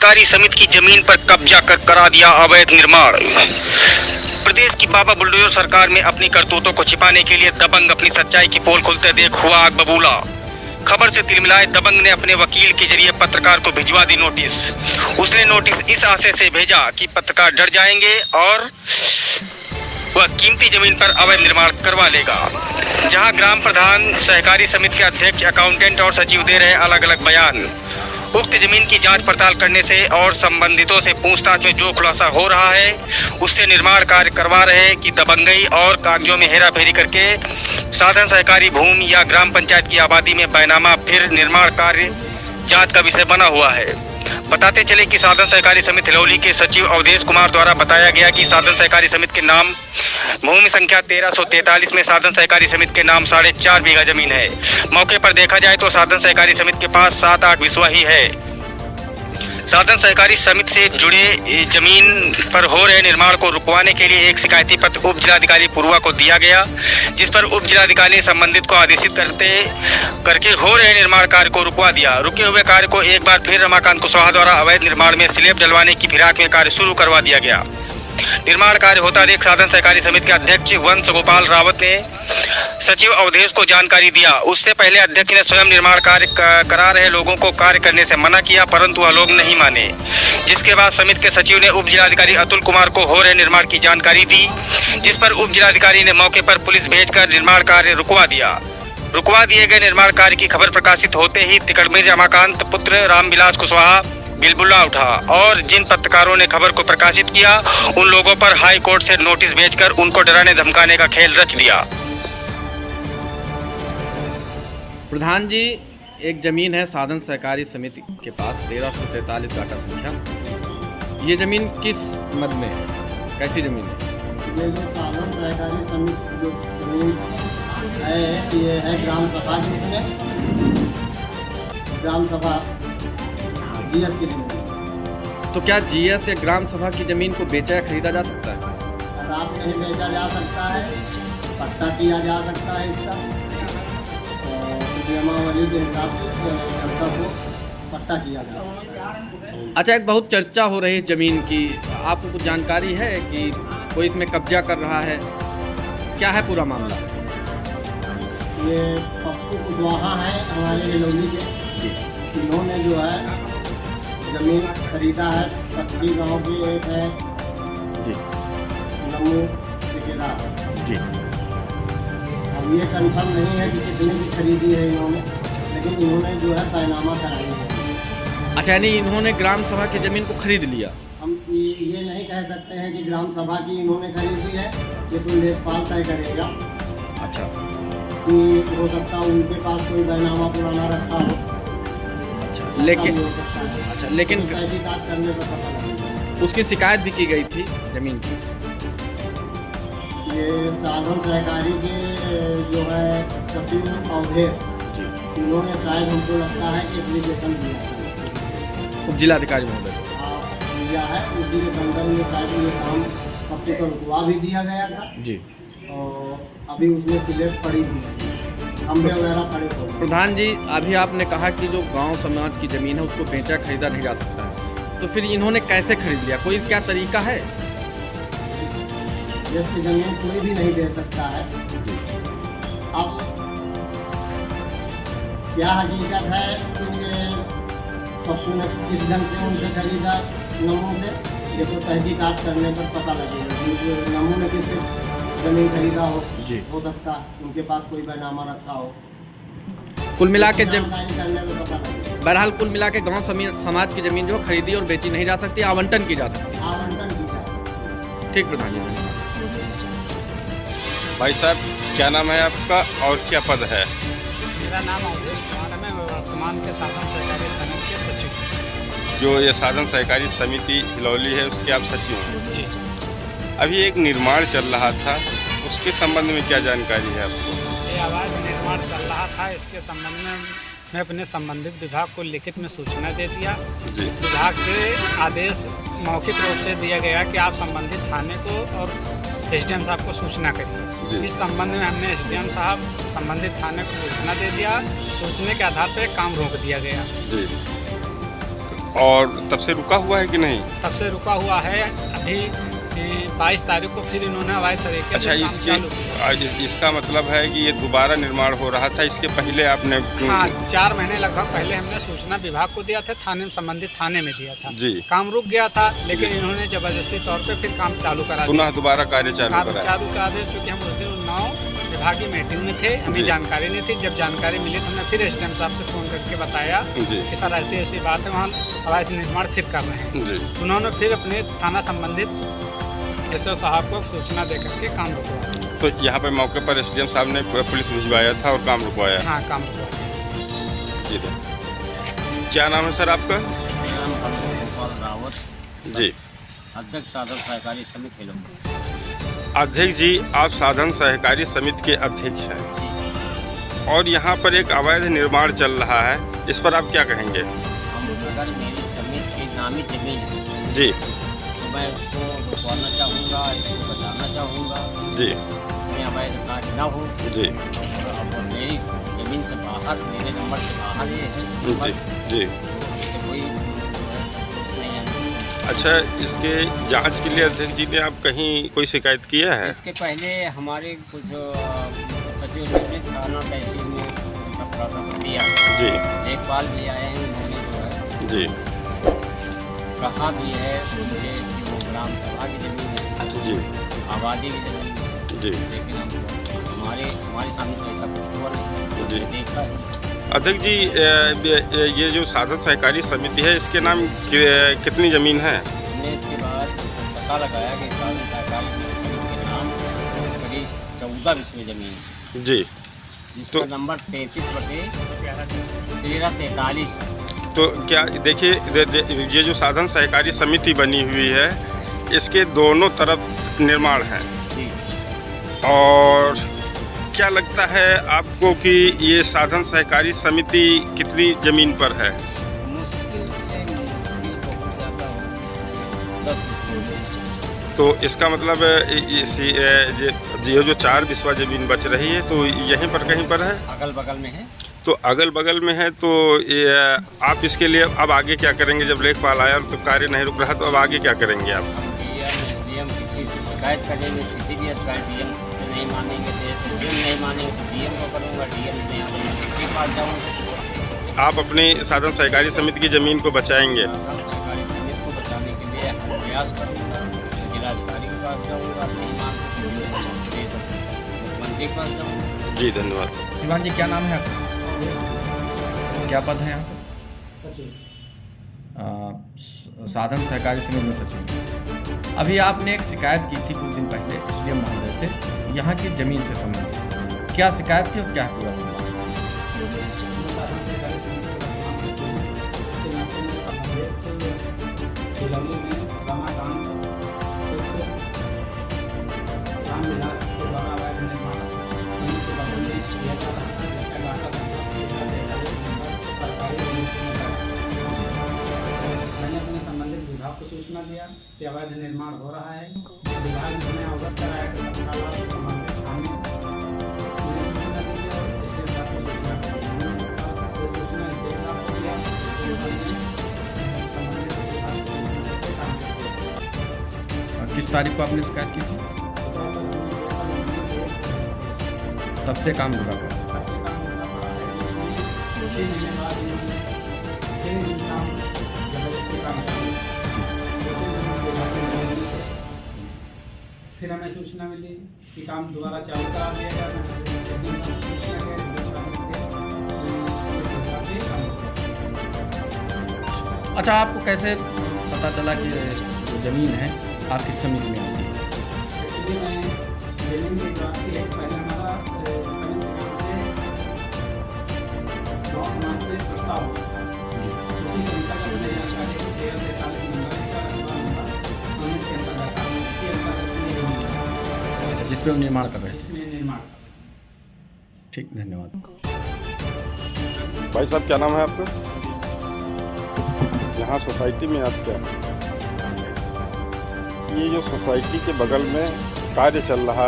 सहकारी समिति की जमीन पर कब्जा कर करा दिया अवैध निर्माण। प्रदेश की बाबा बुलडोजर सरकार में अपनी करतूतों को छिपाने के लिए दबंग अपनी सच्चाई की पोल खुलते देख हुआ आग बबूला। खबर से तिलमिलाए दबंग ने अपने वकील के जरिए पत्रकार को भिजवा दी नोटिस। उसने नोटिस इस आशय से भेजा कि पत्रकार डर जाएंगे और वह कीमती जमीन पर अवैध निर्माण करवा लेगा। जहां ग्राम प्रधान, सहकारी समिति के अध्यक्ष, अकाउंटेंट और सचिव दे रहे अलग अलग बयान। उक्त जमीन की जांच पड़ताल करने से और संबंधितों से पूछताछ में जो खुलासा हो रहा है उससे निर्माण कार्य करवा रहे कि दबंगई और कागजों में हेराफेरी करके साधन सहकारी भूमि या ग्राम पंचायत की आबादी में बैनामा फिर निर्माण कार्य जांच का विषय बना हुआ है। बताते चले कि साधन सहकारी समिति हिलौली के सचिव अवधेश कुमार द्वारा बताया गया कि साधन सहकारी समिति के नाम भूमि संख्या 1343 में साधन सहकारी समिति के नाम 4.5 बीघा जमीन है। मौके पर देखा जाए तो साधन सहकारी समिति के पास 7-8 बिस्वा ही है। साधन सहकारी समिति से जुड़े जमीन पर हो रहे निर्माण को रुकवाने के लिए एक शिकायती पत्र उप जिलाधिकारी पूर्वा को दिया गया, जिस पर उप जिलाधिकारी ने संबंधित को आदेशित करके हो रहे निर्माण कार्य को रुकवा दिया। रुके हुए कार्य को एक बार फिर रमाकांत कुशवाहा द्वारा अवैध निर्माण में स्लैब डलवाने की फिराक में कार्य शुरू करवा दिया गया। निर्माण कार्य होता देख साधन सहकारी समिति के अध्यक्ष वंश गोपाल रावत ने सचिव अवधेश को जानकारी दिया। उससे पहले अध्यक्ष ने स्वयं निर्माण कार्य करा रहे लोगों को कार्य करने से मना किया, परंतु वह लोग नहीं माने। जिसके बाद समिति के सचिव ने उप जिलाधिकारी अतुल कुमार को हो रहे निर्माण की जानकारी दी, जिस पर उप जिलाधिकारी ने मौके पर पुलिस भेजकर निर्माण कार्य रुकवा दिया। रुकवा दिए गए निर्माण कार्य की खबर प्रकाशित होते ही तिकड़मिर रमाकांत पुत्र रामविलास कुशवाहा बिलबुला उठा और जिन पत्रकारों ने खबर को प्रकाशित किया उन लोगों पर हाई कोर्ट से नोटिस भेजकर उनको डराने धमकाने का खेल रच दिया। प्रधान जी, एक जमीन है साधन सहकारी समिति के पास 1343 गाटा संख्या। ये जमीन किस मद में है, कैसी जमीन है? ये जो साधन सहकारी समिति जो जमीन है ये है ग्राम सभा की, ग्राम सभा जीएस की जमीन। तो क्या जीएस या ग्राम सभा की जमीन को बेचा या खरीदा जा सकता है? शराब नहीं बेचा जा सकता है, पट्टा किया जा सकता है इसका, और नियमावली के हिसाब से जनता को पट्टा किया जा सकता है। अच्छा, एक बहुत चर्चा हो रही है जमीन की, आपको कुछ जानकारी है कि कोई इसमें कब्जा कर रहा है? क्या है पूरा मामला? ये पप्पू कुशवाहा है हमारे हिलौली के, इन्होंने जो है जमीन खरीदा है। पत्ती गांव की एक है जी, नमू ठेकेदार जी। अब ये कंफर्म नहीं है कि कितने की खरीदी है इन्होंने, लेकिन इन्होंने जो है बैनामा कराई है। अच्छा, यानी इन्होंने ग्राम सभा की जमीन को खरीद लिया? हम ये नहीं कह सकते हैं कि ग्राम सभा की इन्होंने खरीदी है, ये तो लेखपाल तय करेगा। अच्छा, कि हो सकता है उनके पास कोई बैनामा पुराना रखा हो। लेकिन अच्छा, लेकिन तहकीकात करने पर पता लगेगा। उसकी शिकायत भी की गई थी जमीन की। ये साधन सहकारी के जो है सचिव अवधेश, इन्होंने शायद हमको लगता है कि एप्लीकेशन दिया है उप जिलाधिकारी महोदय दिया है, उसी के संदर्भ में शायद ये काम पप्पू को रुकवा भी दिया गया था जी। और अभी उसमें सिलेक्ट पड़ी थी, खंभे वगैरह खड़े हो। प्रधान जी, अभी आपने कहा कि जो गांव समाज की जमीन है उसको बेचा खरीदा नहीं जा सकता है, तो फिर इन्होंने कैसे खरीद लिया? कोई क्या तरीका है? जैसे जमीन कोई भी नहीं दे सकता है। अब क्या हकीकत है कि पप्पू ने किस ढंग से उनसे खरीदा नमू से, ये तो तहकीकात करने पर पता लगेगा। नमू ने किससे जमीन खरीदा हो सकता है उनके पास कोई बैनामा रखा हो। कुल मिला के बहरहाल कुल मिला के गाँव समाज की जमीन जो खरीदी और बेची नहीं जा सकती, आवंटन की जा सकती। आवंटन की जाए। ठीक प्रधान जी। भाई साहब, क्या नाम है आपका और क्या पद है? मेरा नाम अवधेश कुमार है, मैं वर्तमान के साधन सहकारी समिति के सचिव। जो ये साधन सहकारी समिति हिलौली है उसके आप सचिव हैं जी। अभी एक निर्माण चल रहा था, उसके संबंध में क्या जानकारी है आपको? ये अवैध निर्माण चल रहा था, इसके संबंध में मैं अपने संबंधित विभाग को लिखित में सूचना दे दिया। जी। विभाग से आदेश मौखिक रूप से दिया गया कि आप संबंधित थाने को और एसडीएम साहब को सूचना करिए। इस संबंध में हमने एसडीएम साहब संबंधित थाने को सूचना दे दिया। सूचना के आधार पर काम रोक दिया गया। जी। और तब से रुका हुआ है कि नहीं? तब से रुका हुआ है। अभी 22 तारीख को फिर इन्होंने अवैध तरीके अच्छा, से काम चालू किया। इसका मतलब है कि ये दोबारा निर्माण हो रहा था, इसके पहले आपने? हाँ, 4 महीने लगभग पहले हमने सूचना विभाग को दिया था, थाने में संबंधित थाने में दिया था जी। काम रुक गया था, लेकिन इन्होंने जबरदस्ती तौर पे फिर काम चालू करा दिया, पुनः दोबारा कार्य चालू करा दिया। चूँकि हम उस दिन उन्नाव विभागीय मीटिंग में थे, हमें जानकारी नहीं थी। जब जानकारी मिली तो हमने फिर एसडीएम साहब से फ़ोन करके बताया कि सर ऐसी ऐसी बात है, वहाँ अवैध निर्माण फिर कर रहे हैं। उन्होंने फिर अपने थाना संबंधित एसओ साहब को सूचना देकर के काम रुकवाया। तो यहाँ पे मौके पर एसडीएम साहब ने पुलिस भिजवाया था और काम रुकवाया? हाँ, काम रुकवाया जी। क्या नाम है सर आपका? नाम गोपाल रावत जी, अध्यक्ष साधन सहकारी समिति हेलो। अध्यक्ष जी, आप साधन सहकारी समिति के अध्यक्ष हैं और यहाँ पर एक अवैध निर्माण चल रहा है, इस पर आप क्या कहेंगे? अगर मेरी समिति की नामी जमीन है जी, तो मैं उसको रुकवाना चाहूँगा, इसको बचाना चाहूँगा जी, इसमें अवैध कार्य न हो जी। और मेरी जमीन से बाहर, मेरे नंबर से बाहर ये है जी, तो कोई नहीं है। अच्छा, इसके जांच के लिए अध्यक्ष जी ने आप कहीं कोई शिकायत किया है? इसके पहले हमारे कुछ सचिव ने थाना तहसील में उनका प्रॉब्लम दिया जी, देखभाल भी आए हैं, उन्होंने जो है जी कहा भी है उनके कि वो ग्राम सभा की जमीन है जी, आबादी की जमीन है जी, लेकिन हमारे सामने तो ऐसा कुछ हुआ नहीं जी। देखा है। अध्यक्ष जी, ये जो साधन सहकारी समिति है, इसके नाम कितनी ज़मीन है? हमने इसके बाद पता लगाया कि साधन सहकारी समिति के नाम करीब 14 विश्व जमीन जी, जिसका नंबर 33/1343 है। तो क्या देखिए, ये जो साधन सहकारी समिति बनी हुई है, इसके दोनों तरफ निर्माण है और क्या लगता है आपको कि ये साधन सहकारी समिति कितनी ज़मीन पर है? मुश्किल से मुश्किल बहुत ज़्यादा हो, तो इसका मतलब ये जो 4 बिस्वा ज़मीन बच रही है तो यहीं पर कहीं पर है, अगल बगल में है। तो अगल बगल में है, तो ये आप इसके लिए अब आगे क्या करेंगे? जब लेखपाल आया तो कार्य नहीं रुक रहा, तो अब आगे क्या करेंगे आप? डीएम किसी से शिकायत करेंगे, किसी भी अधिकारी डीएम से नहीं मानेंगे तो डीएम नहीं मानेंगे तो डीएम को करूँगा, डीएम से यहाँ पास जाऊँगा। आप अपनी साधन सहकारी समिति की ज़मीन को बचाएंगे? सहकारी समिति को बचाने के लिए हम प्रयास करूँगा, जिलाधिकारी के पास जाऊँगा, नहीं मानते मुख्यमंत्री के पास जाऊँगा। जी, धन्यवाद। शिवान जी, क्या नाम है आपका? क्या पद है यहाँ पे? साधन सहकारी समिति में सचिव। अभी आपने एक शिकायत की थी कुछ दिन पहले एसडीएम महोदय से, यहाँ की ज़मीन से संबंधित। क्या शिकायत थी और क्या हुआ? को सूचना दिया कि अवैध निर्माण हो रहा है। विभाग ने हमें अवगत कराया कि तत्काल संबंधित थाने सूचना दी और एसडीएम साहब को सूचना दी। सूचना एसडीएम साहब को दिया, किस तारीख को आपने शिकायत की थी? तब से काम रुका पड़ा? फिर हमें सूचना मिली कि काम दोबारा चालू करा दिया गया। अच्छा, आपको कैसे पता चला कि जो ज़मीन है आपकी समिति में आती है? एक्चुअली मैं ज़मीन की प्राप्ति है, पहले हमारा मार्च से प्रस्ताव हुआ, उसी के अंतर्गत हमें जानकारी 1343 नंबर के अंतर्गत जिसपे हम निर्माण कर रहे थे। इसमें निर्माण। ठीक, धन्यवाद। भाई साहब, क्या नाम है आपका? यहाँ सोसाइटी में आप क्या, ये जो सोसाइटी के बगल में कार्य चल रहा है